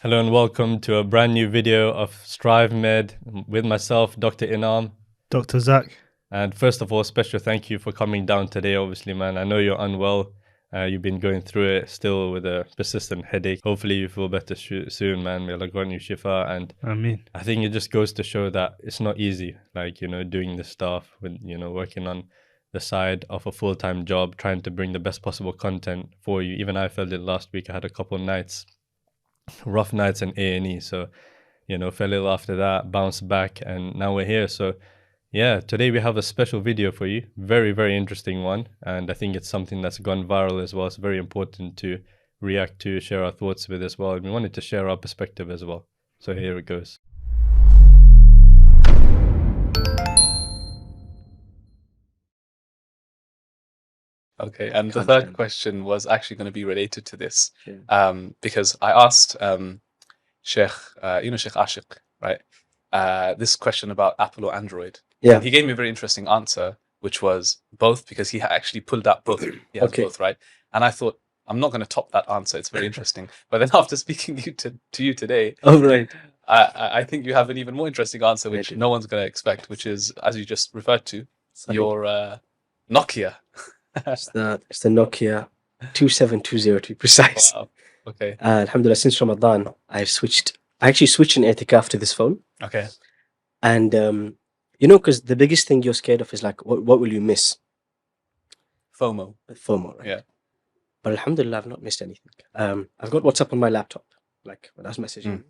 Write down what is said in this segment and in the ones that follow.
Hello and welcome to a brand new video of StriveMed with myself, Dr. Inam. Dr. Zach. And first of all, special thank you for coming down today, obviously, man. I know you're unwell. You've been going through it still with a persistent headache. Hopefully you feel better soon, man. May Allah grant you shifa. And I think it just goes to show that it's not easy, like, doing this stuff with, working on the side of a full-time job, trying to bring the best possible content for you. Even I felt it last week. I had a couple of nights, rough nights in A&E. So, fell ill after that, bounced back, and now we're here. So, yeah, today we have a special video for you. Very, very interesting one. And I think it's something that's gone viral as well. It's very important to react to, share our thoughts with as well. And we wanted to share our perspective as well. So here it goes. Okay, and the third question was actually going to be related to this, because I asked Sheikh, Sheikh Ashiq, right? This question about Apple or Android. Yeah. And he gave me a very interesting answer, which was both, because he actually pulled out both. He has both, right? And I thought, I'm not going to top that answer. It's very interesting. But then after speaking to you today, right. I think you have an even more interesting answer, which no one's going to expect, which is, as you just referred to, your Nokia. It's the Nokia 2720 to be precise. Wow. Okay. Alhamdulillah, since Ramadan, I actually switched in I'tikaf to this phone. Okay. And because the biggest thing you're scared of is like, what will you miss? FOMO. FOMO, right? Yeah. But Alhamdulillah, I've not missed anything. I've got WhatsApp on my laptop, like when I was messaging.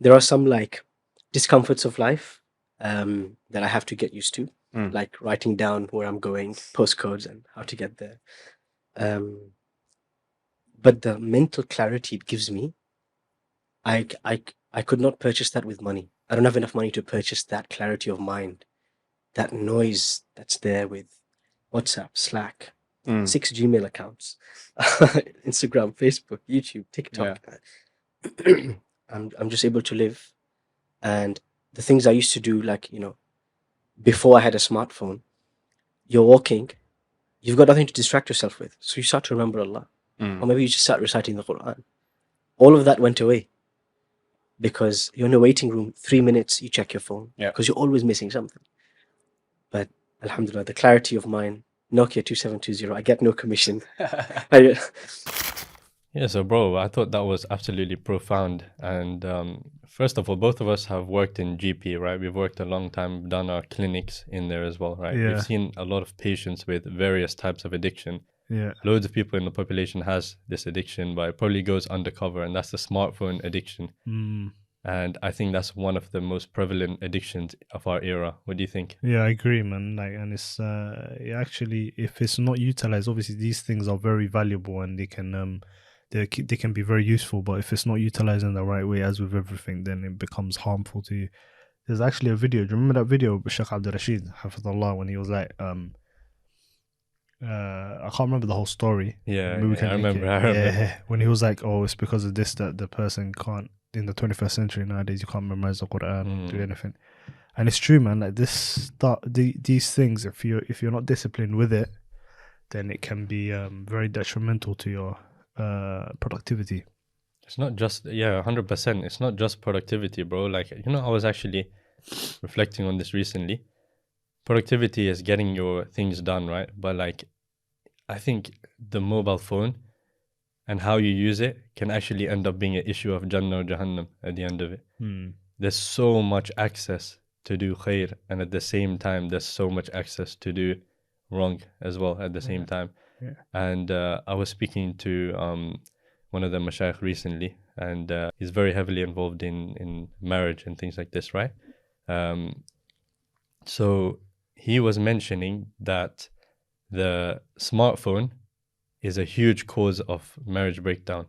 There are some like discomforts of life that I have to get used to, like writing down where I'm going, postcodes, and how to get there. But the mental clarity it gives me, I could not purchase that with money. I don't have enough money to purchase that clarity of mind, that noise that's there with WhatsApp, Slack, 6 Gmail accounts, Instagram, Facebook, YouTube, TikTok. Yeah. I'm just able to live. And the things I used to do, like, before I had a smartphone, you're walking, you've got nothing to distract yourself with. So you start to remember Allah. Or maybe you just start reciting the Quran. All of that went away because you're in a waiting room, 3 minutes, you check your phone because you're always missing something. But Alhamdulillah, the clarity of mind, Nokia 2720, I get no commission. Yeah, so bro, I thought that was absolutely profound. And first of all, both of us have worked in GP, right? We've worked a long time, done our clinics in there as well, right? Yeah. We've seen a lot of patients with various types of addiction. Yeah. Loads of people in the population has this addiction, but it probably goes undercover, and that's the smartphone addiction. And I think that's one of the most prevalent addictions of our era. What do you think? Yeah, I agree, man. Like, and it's actually, if it's not utilized, obviously these things are very valuable and they can be very useful. But if it's not utilized in the right way, as with everything, then it becomes harmful to you. There's actually a video. Do you remember that video of Sheikh Abdul Rashid, Hafidullah, when he was like, I can't remember the whole story. Yeah, I remember. Yeah, when he was like, "Oh, it's because of this that the person can't in the 21st century nowadays. You can't memorize the Quran or do anything." And it's true, man. Like these things, if you're not disciplined with it, then it can be very detrimental to your productivity. It's not just 100%. It's not just productivity, bro. Like, I was actually reflecting on this recently. Productivity is getting your things done, right? But like, I think the mobile phone and how you use it can actually end up being an issue of Jannah or Jahannam at the end of it. There's so much access to do khair, and at the same time, there's so much access to do wrong as well at the same time. Yeah. And I was speaking to one of the mashayikh recently, and he's very heavily involved in marriage and things like this, right? So he was mentioning that the smartphone is a huge cause of marriage breakdown.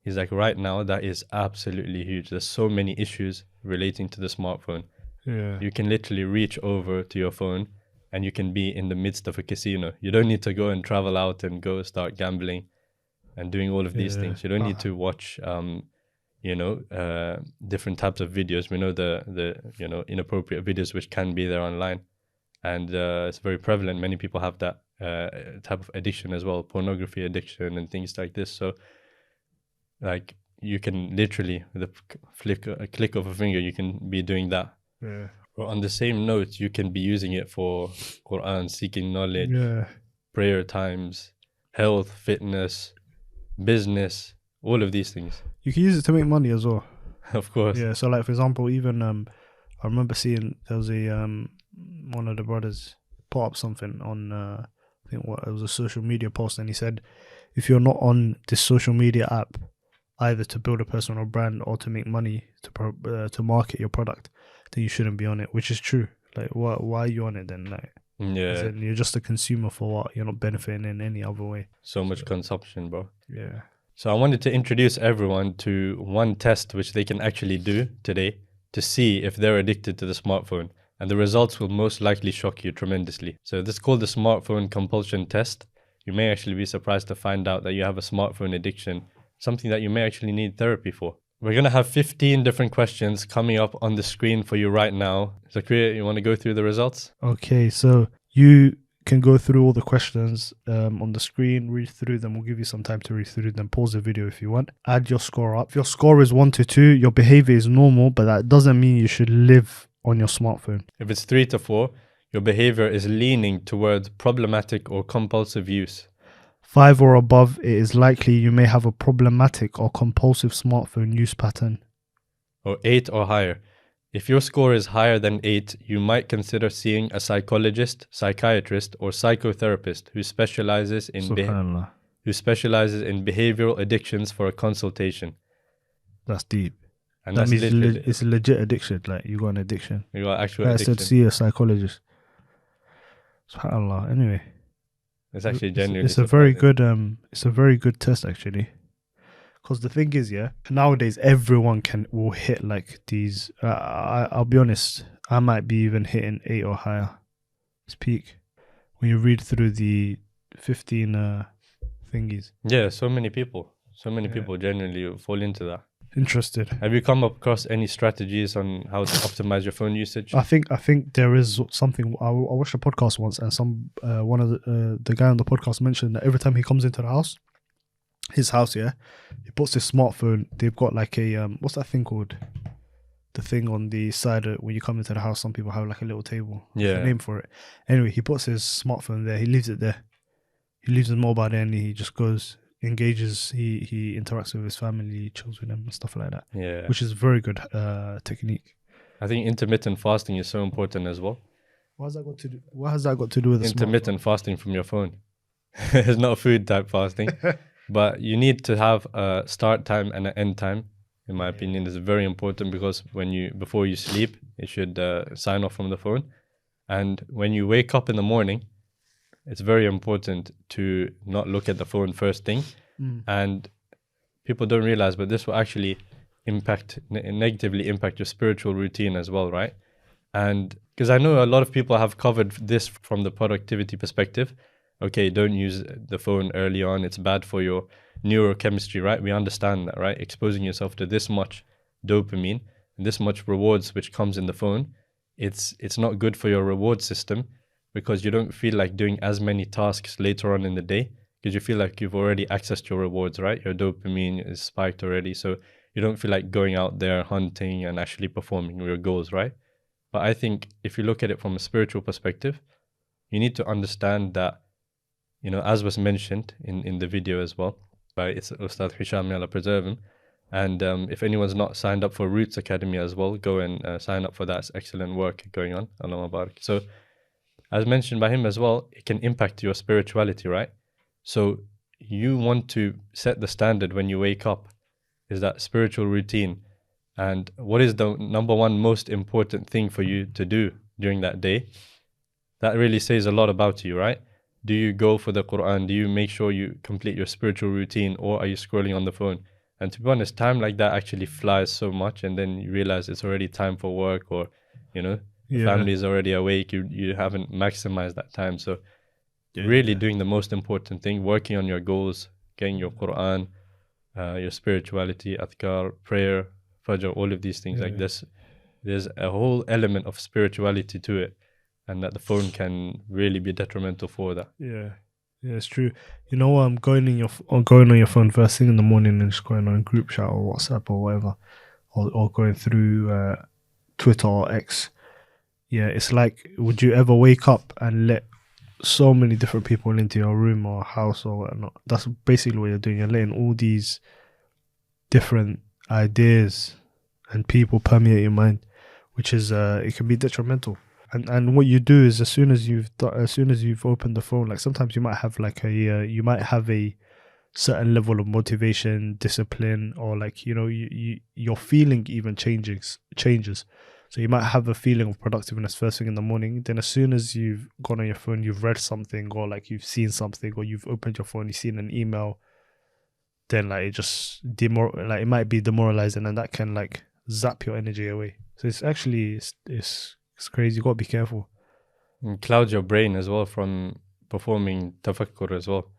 He's like, right now, that is absolutely huge. There's so many issues relating to the smartphone. Yeah. You can literally reach over to your phone and you can be in the midst of a casino. You don't need to go and travel out and go start gambling and doing all of these things. You don't need to watch, different types of videos. We know the inappropriate videos which can be there online. And it's very prevalent. Many people have that type of addiction as well, pornography addiction and things like this. So, like, you can literally, with a click of a finger, you can be doing that. Yeah. Or on the same note, you can be using it for Quran, seeking knowledge, Yeah. prayer times, health, fitness, business, all of these things. You can use it to make money as well. Of course. Yeah. So like for example, even I remember seeing there was a one of the brothers put up something on I think it was a social media post, and he said, if you're not on this social media app, either to build a personal brand or to make money to market your product, then you shouldn't be on it, which is true. Like, why are you on it then? Like, Yeah. you're just a consumer for what? You're not benefiting in any other way. So much consumption, bro. Yeah. So I wanted to introduce everyone to one test which they can actually do today to see if they're addicted to the smartphone. And the results will most likely shock you tremendously. So this is called the smartphone compulsion test. You may actually be surprised to find out that you have a smartphone addiction, something that you may actually need therapy for. We're going to have 15 different questions coming up on the screen for you right now. Zakria, you want to go through the results? Okay, so you can go through all the questions on the screen, read through them. We'll give you some time to read through them. Pause the video if you want. Add your score up. If your score is 1 to 2, your behavior is normal, but that doesn't mean you should live on your smartphone. If it's 3 to 4, your behavior is leaning towards problematic or compulsive use. 5 or above, it is likely you may have a problematic or compulsive smartphone use pattern. Or 8 or higher. If your score is higher than 8, you might consider seeing a psychologist, psychiatrist, or psychotherapist who specializes in behavioral addictions for a consultation. That's deep. And that that's means it's a legit addiction. Like, you got an addiction. You got actual I addiction. said see a psychologist. SubhanAllah. Anyway, it's actually genuinely. It's a very good. It's a very good test actually. Because the thing is, yeah, nowadays everyone will hit like these. I'll be honest, I might be even hitting 8 or higher. It's peak when you read through the 15 thingies. Yeah, so many people genuinely fall into that. Interested. Have you come across any strategies on how to optimize your phone usage? I think there is something. I watched a podcast once, and one of the guy on the podcast mentioned that every time he comes into the house, his house, yeah, he puts his smartphone. They've got like a what's that thing called? The thing on the side when you come into the house, some people have like a little table. Yeah. There's a name for it. Anyway, he puts his smartphone there. He leaves it there. He leaves his mobile there, and he just goes, engages. He interacts with his family, chills with them, and stuff like that. Yeah. Which is very good technique. I think intermittent fasting is so important as well. What has that got to do with intermittent fasting from your phone? It's not food type fasting. But you need to have a start time and an end time. In my opinion, is very important because before you sleep, you should sign off from the phone. And when you wake up in the morning, it's very important to not look at the phone first thing. And people don't realize, but this will actually negatively impact your spiritual routine as well, right? And because I know a lot of people have covered this from the productivity perspective. Okay, don't use the phone early on. It's bad for your neurochemistry, right? We understand that, right? Exposing yourself to this much dopamine and this much rewards which comes in the phone, it's not good for your reward system because you don't feel like doing as many tasks later on in the day because you feel like you've already accessed your rewards, right? Your dopamine is spiked already, so you don't feel like going out there hunting and actually performing your goals, right? But I think if you look at it from a spiritual perspective, you need to understand that, you know, as was mentioned in the video as well by Ustad Hisham, may Allah preserve him. And if anyone's not signed up for Roots Academy as well, go and sign up for that. It's excellent work going on. Allah Mubarak. So as mentioned by him as well, it can impact your spirituality, right? So you want to set the standard when you wake up, is that spiritual routine. And what is the number one most important thing for you to do during that day? That really says a lot about you, right? Do you go for the Quran? Do you make sure you complete your spiritual routine, or are you scrolling on the phone? And to be honest, time like that actually flies so much, and then you realize it's already time for work, or, you know, the family is already awake. You haven't maximized that time. So really doing the most important thing, working on your goals, getting your Quran, your spirituality, adhkar, prayer, fajr, all of these things like this. There's a whole element of spirituality to it. And that the phone can really be detrimental for that. Yeah. Yeah, it's true. You know, going on your phone first thing in the morning and just going on a group chat or WhatsApp or whatever, or going through Twitter or X. Yeah, it's like, would you ever wake up and let so many different people into your room or house or whatnot? That's basically what you're doing. You're letting all these different ideas and people permeate your mind, which is it can be detrimental. And what you do is as soon as you've opened the phone, like sometimes you might have like a certain level of motivation, discipline, or like, you know, your feeling even changes. So you might have a feeling of productiveness first thing in the morning. Then as soon as you've gone on your phone, you've read something, or like you've seen something, or you've opened your phone, you've seen an email, then like it just it might be demoralizing, and that can like zap your energy away. So it's actually it's crazy. You gotta be careful. And clouds your brain as well from performing tafakkur as well,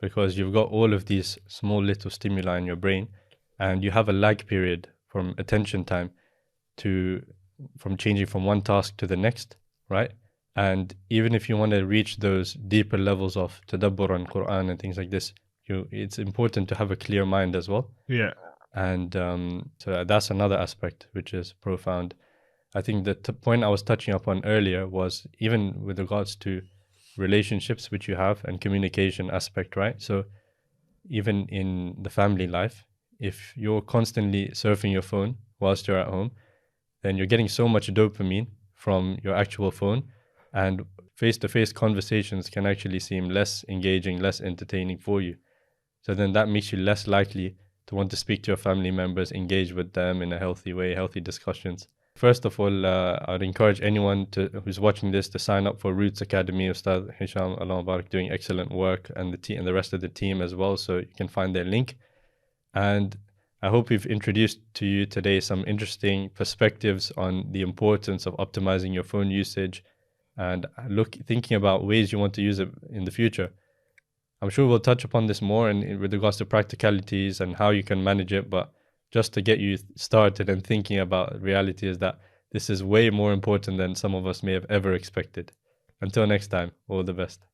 because you've got all of these small little stimuli in your brain, and you have a lag period from attention time from changing from one task to the next, right? And even if you want to reach those deeper levels of tadabbur on Quran and things like this, it's important to have a clear mind as well. Yeah. And so that's another aspect which is profound. I think the point I was touching upon earlier was even with regards to relationships which you have and communication aspect, right? So even in the family life, if you're constantly surfing your phone whilst you're at home, then you're getting so much dopamine from your actual phone, and face-to-face conversations can actually seem less engaging, less entertaining for you. So then that makes you less likely to want to speak to your family members, engage with them in a healthy way, healthy discussions. First of all, I'd encourage anyone who's watching this to sign up for Roots Academy. Ustad Hisham, Allah Mubarak, doing excellent work, and the rest of the team as well. So you can find their link. And I hope we've introduced to you today some interesting perspectives on the importance of optimizing your phone usage and thinking about ways you want to use it in the future. I'm sure we'll touch upon this more with regards to practicalities and how you can manage it, but just to get you started and thinking about reality is that this is way more important than some of us may have ever expected. Until next time, all the best.